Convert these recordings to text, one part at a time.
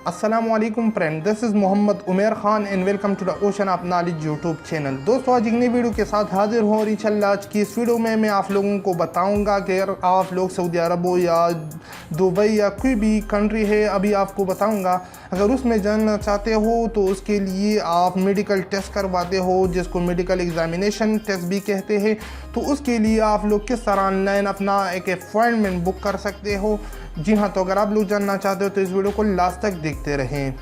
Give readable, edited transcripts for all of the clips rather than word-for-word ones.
अस्सलामुअलैकुम friend, this is Mohammad Umer Khan and welcome to the ocean of knowledge YouTube channel. दोस्तों, आज एक नई वीडियो के साथ हाजिर हो रही इंशाल्लाह। आज की इस वीडियो में मैं आप लोगों को बताऊंगा कि अगर आप लोग सऊदी अरब हो या दुबई या कोई भी कंट्री है, अभी आपको बताऊंगा, अगर उसमें जाना चाहते हो तो उसके लिए आप मेडिकल टेस्ट करवाते हो, जिसको मेडिकल एग्जामिनेशन टेस्ट भी कहते हैं। तो उसके लिए आप लोग किस तरह ऑनलाइन अपना एक अपॉइंटमेंट बुक कर सकते हो। जी हाँ, तो अगर आप लोग जानना चाहते हो तो इस वीडियो को लास्ट तक देखते रहें।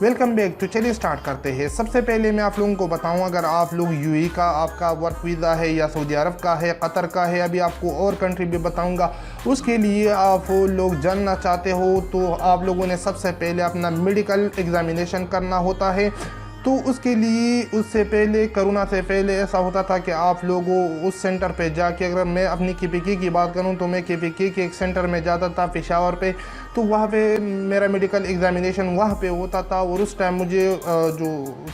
Welcome back. तो चलिए स्टार्ट करते हैं। सबसे पहले मैं आप लोगों को बताऊं, अगर आप लोग यूएई का आपका वर्क वीज़ा है या सऊदी अरब का है, कतर का है, अभी आपको और कंट्री भी बताऊंगा, उसके लिए आप लोग जानना चाहते हो तो आप लोगों ने सबसे पहले अपना मेडिकल एग्जामिनेशन करना होता है। तो उसके लिए उससे पहले, कोरोना से पहले ऐसा होता था कि आप लोगों उस सेंटर पे जाके, अगर मैं अपनी केपीके की बात करूं तो मैं केपीके के एक सेंटर में जाता था पेशावर पे, तो वहाँ पे मेरा मेडिकल एग्जामिनेशन वहाँ पे होता था और उस टाइम मुझे जो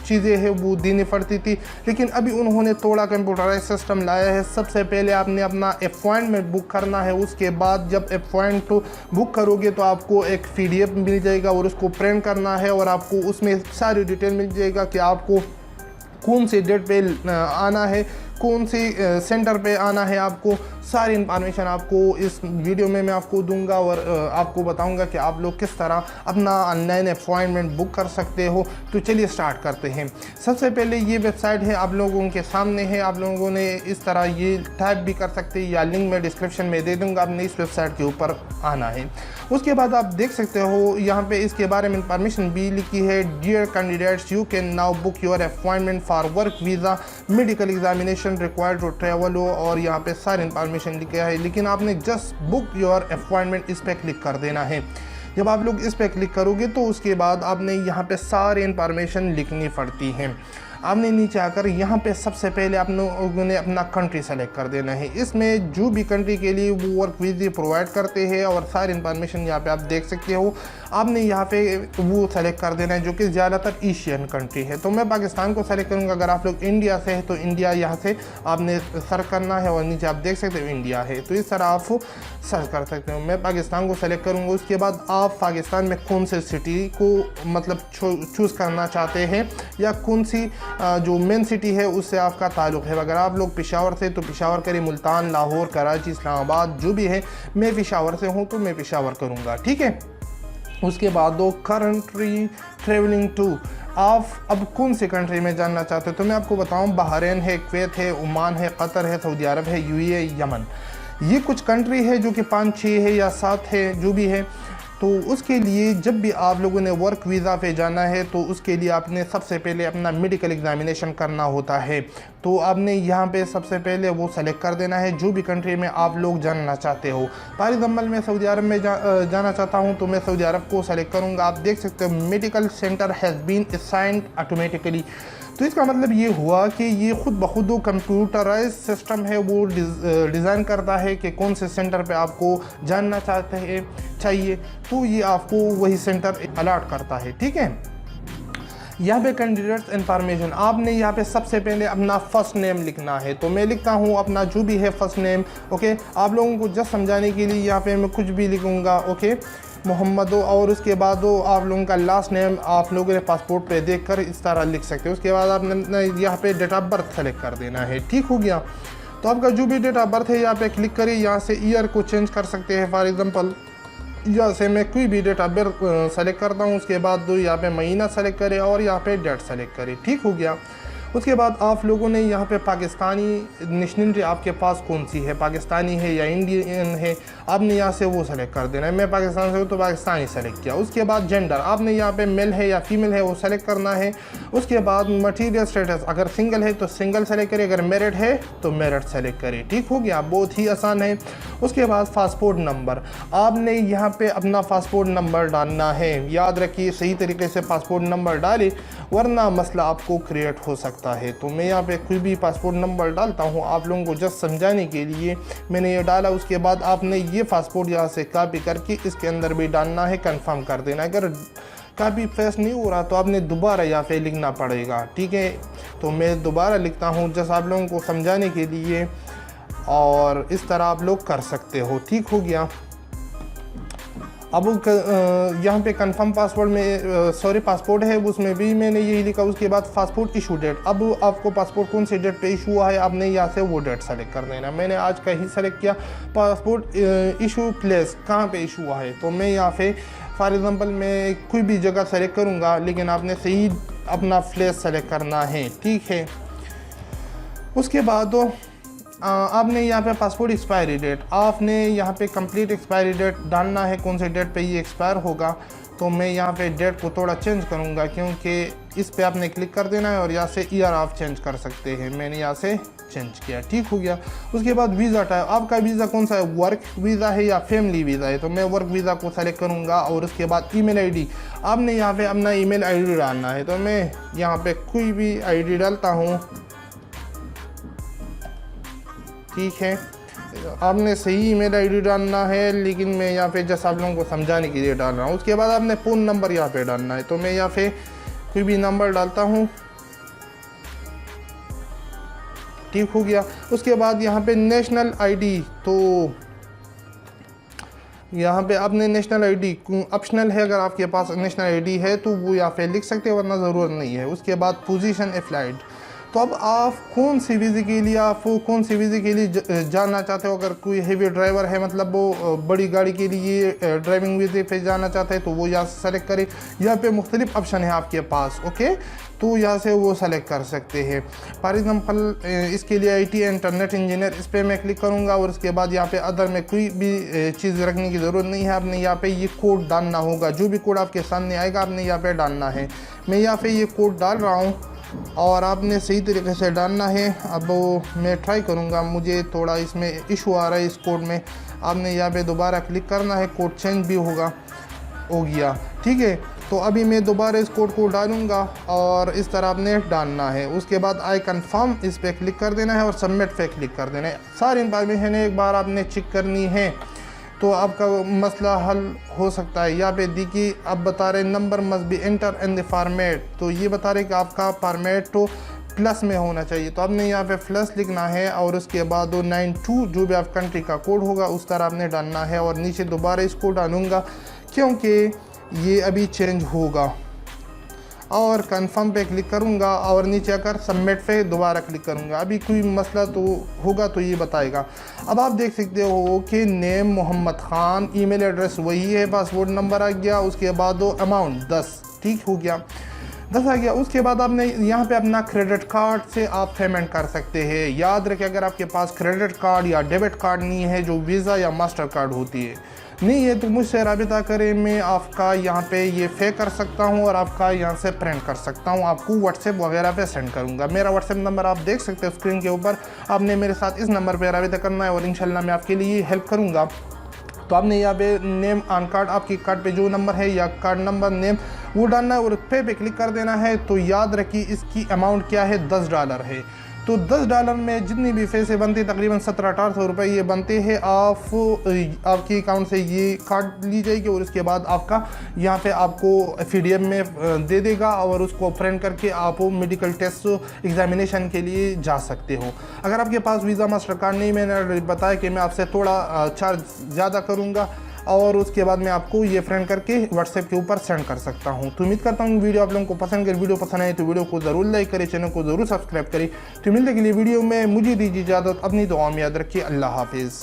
चीज़ें हैं वो देनी पड़ती थी। लेकिन अभी उन्होंने थोड़ा कंप्यूटराइज सिस्टम लाया है। सबसे पहले आपने अपना अपॉइंटमेंट बुक करना है। उसके बाद जब अपॉइंटमेंट बुक करोगे तो आपको एक PDF मिल जाएगा और उसको प्रिंट करना है और आपको उसमें सारी डिटेल मिल जाएगा कि आपको कौन सी डेट पे आना है, कौन सी सेंटर पे आना है। आपको सारी इंफॉर्मेशन आपको इस वीडियो में मैं आपको दूंगा और आपको बताऊंगा कि आप लोग किस तरह अपना ऑनलाइन अपॉइंटमेंट बुक कर सकते हो। तो चलिए स्टार्ट करते हैं। सबसे पहले ये वेबसाइट है, आप लोगों के सामने है। आप लोगों ने इस तरह ये टाइप भी कर सकते हैं या लिंक मैं डिस्क्रिप्शन में दे दूंगा। आपने इस वेबसाइट के ऊपर आना है। उसके बाद आप देख सकते हो यहाँ पे इसके बारे में इंफॉर्मेशन भी लिखी है। Dear candidates, you can now book your appointment for work visa, medical examination required to travel हो, और यहाँ पे सारी इंफॉर्मेशन लिखा है। लेकिन आपने जस्ट बुक योर अपॉइंटमेंट इस पर क्लिक कर देना है। जब आप लोग इस पर क्लिक करोगे तो उसके बाद आपने यहाँ पे सारी इंफॉर्मेशन लिखनी पड़ती है। आपने नीचे आकर यहाँ पे सबसे पहले आप लोगों ने अपना कंट्री सेलेक्ट कर देना है। इसमें जो भी कंट्री के लिए वो वर्क वीज़ा प्रोवाइड करते हैं और सारी इंफॉर्मेशन यहाँ पे आप देख सकते हो। आपने यहाँ पे वो सेलेक्ट कर देना है जो कि ज़्यादातर एशियन कंट्री है। तो मैं पाकिस्तान को सेलेक्ट करूँगा। अगर आप लोग इंडिया से है तो इंडिया यहाँ से आपने सर्च करना है और नीचे आप देख सकते हो इंडिया है, तो इस तरह आप सर्च कर सकते हो। मैं पाकिस्तान को सेलेक्ट करूँगा। उसके बाद आप पाकिस्तान में कौन से सिटी को मतलब चूज़ करना चाहते हैं या कौन सी जो मेन सिटी है उससे आपका ताल्लुक़ है। अगर आप लोग पेशावर से तो पेशावर करें, मुल्तान, लाहौर, कराची, इस्लामाबाद जो भी है। मैं पेशावर से हूँ तो मैं पेशावर करूँगा, ठीक है। उसके बाद दो कंट्री ट्रेवलिंग टू, आप अब कौन से कंट्री में जानना चाहते हो तो मैं आपको बताऊँ, बहरीन है, कुवैत है, ओमान है, कतर है, सऊदी अरब है, यूएई, यमन। ये कुछ कंट्री है जो कि 5-6 है या 7 है जो भी है। तो उसके लिए जब भी आप लोगों ने वर्क वीज़ा पे जाना है तो उसके लिए आपने सबसे पहले अपना मेडिकल एग्जामिनेशन करना होता है। तो आपने यहाँ पे सबसे पहले वो सेलेक्ट कर देना है जो भी कंट्री में आप लोग जानना चाहते हो। फॉर एग्जाम्पल मैं सऊदी अरब में जाना चाहता हूँ तो मैं सऊदी अरब को सेलेक्ट करूँगा। आप देख सकते हो medical centre has been assigned automatically. तो इसका मतलब ये हुआ कि ये खुद ब खुद कंप्यूटराइज सिस्टम है, वो डिज़ाइन करता है कि कौन से सेंटर पे आपको जानना चाहते हैं चाहिए, तो ये आपको वही सेंटर अलॉट करता है, ठीक है। यहाँ पे कैंडिडेट्स इंफॉर्मेशन, आपने यहाँ पे सबसे पहले अपना फ़र्स्ट नेम लिखना है। तो मैं लिखता हूँ अपना जो भी है फ़र्स्ट नेम, ओके। आप लोगों को जस्ट समझाने के लिए यहाँ पे मैं कुछ भी लिखूँगा, ओके, मोहम्मद। और उसके बाद आप लोगों का लास्ट नेम आप लोगों ने पासपोर्ट पे देखकर इस तरह लिख सकते हो। उसके बाद आपने यहाँ पे डेट ऑफ बर्थ सेलेक्ट कर देना है, ठीक हो गया। तो आपका जो भी डेट ऑफ बर्थ है यहाँ पे क्लिक करिए। यहाँ से ईयर को चेंज कर सकते हैं। फॉर एग्जांपल यहाँ से मैं कोई भी डेट ऑफ बर्थ सेलेक्ट करता हूँ। उसके बाद यहाँ पे महीना सेलेक्ट करें और यहाँ पे डेट सेलेक्ट करें, ठीक हो गया। उसके बाद आप लोगों ने यहाँ पे पाकिस्तानी नेशनलिटी आपके पास कौन सी है, पाकिस्तानी है या इंडियन है, आपने यहाँ से वो सेलेक्ट कर देना है। मैं पाकिस्तान से हूँ तो पाकिस्तानी सेलेक्ट किया। उसके बाद जेंडर, आपने यहाँ पे मेल है या फीमेल है वो सेलेक्ट करना है। उसके बाद मटीरियल स्टेटस, अगर सिंगल है तो सिंगल सेलेक्ट करें, अगर मैरिड है तो मैरिड सेलेक्ट करें, ठीक हो गया। बहुत ही आसान है। उसके बाद पासपोर्ट नंबर, आपने यहाँ पे अपना पासपोर्ट नंबर डालना है। याद रखिए सही तरीके से पासपोर्ट नंबर डालें वरना मसला आपको क्रिएट हो सकता है। तो मैं यहाँ पे कोई भी पासपोर्ट नंबर डालता हूँ आप लोगों को जस्ट समझाने के लिए मैंने ये डाला। उसके बाद आपने ये पासपोर्ट यहाँ से कॉपी करके इसके अंदर भी डालना है, कंफर्म कर देना। अगर कॉपी पेस्ट नहीं हो रहा तो आपने दोबारा यहाँ पे लिखना पड़ेगा, ठीक है। तो मैं दोबारा लिखता हूँ जस्ट आप लोगों को समझाने के लिए, और इस तरह आप लोग कर सकते हो, ठीक हो गया। अब यहाँ पे कंफर्म पासपोर्ट में पासपोर्ट है, उसमें भी मैंने यही लिखा। उसके बाद पासपोर्ट इशू डेट, अब आपको पासपोर्ट कौन सी डेट पे इशू हुआ है आपने यहाँ से वो डेट सेलेक्ट कर देना। मैंने आज का ही सेलेक्ट किया। पासपोर्ट इशू प्लेस कहाँ पे इशू हुआ है, तो मैं यहाँ पे फॉर एग्ज़ाम्पल मैं कोई भी जगह सेलेक्ट करूँगा, लेकिन आपने सही अपना प्लेस सेलेक्ट करना है, ठीक है। उसके बाद आपने यहाँ पे पासपोर्ट एक्सपायरी डेट, आपने यहाँ पे कंप्लीट एक्सपायरी डेट डालना है, कौन से डेट पे ये एक्सपायर होगा। तो मैं यहाँ पे डेट को थोड़ा चेंज करूँगा, क्योंकि इस पे आपने क्लिक कर देना है और यहाँ से ईयर आप चेंज कर सकते हैं। मैंने यहाँ से चेंज किया, ठीक हो गया। उसके बाद वीज़ा टाइप, आपका वीज़ा कौन सा है, वर्क वीज़ा है या फैमिली वीज़ा है, तो मैं वर्क वीज़ा को सेलेक्ट करूँगा। और उसके बाद ईमेल आईडी, आपने यहाँ पे अपना ईमेल आईडी डालना है, तो मैं यहाँ पे कोई भी आईडी डालता हूँ, ठीक है। आपने सही ईमेल आईडी डालना है, लेकिन मैं यहाँ पे जैसा आप लोगों को समझाने के लिए डाल रहा हूँ। उसके बाद आपने फ़ोन नंबर यहाँ पे डालना है, तो मैं यहाँ पे कोई भी नंबर डालता हूँ, ठीक हो गया। उसके बाद यहाँ पे नेशनल आईडी, तो यहाँ पे आपने नेशनल आईडी ऑप्शनल है, अगर आपके पास नेशनल आईडी है तो वो यहाँ पे लिख सकते हैं, वरना ज़रूरत नहीं है। उसके बाद पोजीशन अप्लाइड, तो अब आप कौन सी वीज़े के लिए, आप कौन सी वीज़े के लिए जाना चाहते हो। अगर कोई हेवी ड्राइवर है, मतलब वो बड़ी गाड़ी के लिए ड्राइविंग वीज़े पे जाना चाहते हैं, तो वो यहाँ से सेलेक्ट करें। यहाँ पे मुख्तलिफ ऑप्शन है आपके पास, ओके, तो यहाँ से वो सेलेक्ट कर सकते हैं। फॉर एग्ज़ाम्पल इसके लिए IT इंटरनेट इंजीनियर, इस पर मैं क्लिक करूँगा। और उसके बाद यहाँ पे अदर में कोई भी चीज़ रखने की ज़रूरत नहीं है। आपने यहाँ पे ये कोड डालना होगा, जो भी कोड आपके सामने आएगा आपने यहाँ पे डालना है। मैं यहाँ पे ये कोड डाल रहा हूँ और आपने सही तरीके से डालना है। अब मैं ट्राई करूँगा, मुझे थोड़ा इसमें इशू आ रहा है इस कोड में। आपने यहाँ पे दोबारा क्लिक करना है, कोड चेंज भी हो गया, ठीक है। तो अभी मैं दोबारा इस कोड को डालूँगा और इस तरह आपने डालना है। उसके बाद आई कन्फर्म, इस पर क्लिक कर देना है और सबमिट पे क्लिक कर देना है। सारी इन्फॉर्मेशन एक बार आपने चेक करनी है, तो आपका मसला हल हो सकता है। यहाँ पे देखिए अब बता रहे number must be enter in the format, तो ये बता रहे कि आपका फॉर्मेट तो प्लस में होना चाहिए। तो आपने यहाँ पे प्लस लिखना है और उसके बाद 92 जो भी आप कंट्री का कोड होगा उस तरह आपने डालना है। और नीचे दोबारा इसको डालूँगा क्योंकि ये अभी चेंज होगा। और कंफर्म पे क्लिक करूँगा और नीचे आकर सबमिट पे दोबारा क्लिक करूँगा। अभी कोई मसला तो होगा तो ये बताएगा। अब आप देख सकते हो कि name Mohammad Khan, email address वही है, पासपोर्ट नंबर आ गया। उसके बाद अमाउंट 10, ठीक हो गया, 10 आ गया। उसके बाद आपने यहाँ पे अपना क्रेडिट कार्ड से आप पेमेंट कर सकते हैं। याद रखें, अगर आपके पास क्रेडिट कार्ड या डेबिट कार्ड नहीं है, जो वीज़ा या मास्टर कार्ड होती है नहीं है, तो मुझसे राबिता करें। मैं आपका यहाँ पे ये पे कर सकता हूँ और आपका यहाँ से प्रिंट कर सकता हूँ। आपको व्हाट्सएप वगैरह पे सेंड करूँगा। मेरा व्हाट्सएप नंबर आप देख सकते हो स्क्रीन के ऊपर। आपने मेरे साथ इस नंबर पे राबिता करना है और इंशाल्लाह मैं आपके लिए हेल्प करूँगा। तो आपने यहाँ पे नेम ऑन कार्ड, आपकी कार्ड पे जो नंबर है या कार्ड नंबर नेम वो डालना है और पे क्लिक कर देना है। तो याद रखिए इसकी अमाउंट क्या है, $10 है। तो $10 में जितनी भी पैसे बनते तकरीबन 1700-1800 रुपये ये बनते हैं। आपकी अकाउंट से ये कार्ड ली जाएगी और उसके बाद आपका यहाँ पे आपको PDF में दे देगा और उसको प्रिंट करके आप मेडिकल टेस्ट एग्जामिनेशन के लिए जा सकते हो। अगर आपके पास वीज़ा मास्टर कार्ड नहीं, मैंने बताया कि मैं आपसे थोड़ा चार्ज ज़्यादा करूँगा और उसके बाद मैं आपको ये फ्रेंड करके व्हाट्सएप के ऊपर सेंड कर सकता हूँ। तो उम्मीद करता हूँ वीडियो आप लोगों को पसंद कर, वीडियो पसंद आए तो वीडियो को ज़रूर लाइक करें, चैनल को ज़रूर सब्सक्राइब करें। तो मिलने के लिए वीडियो में मुझे दीजिए इजाज़त, अपनी दुआ में याद रखिए। अल्लाह हाफिज़।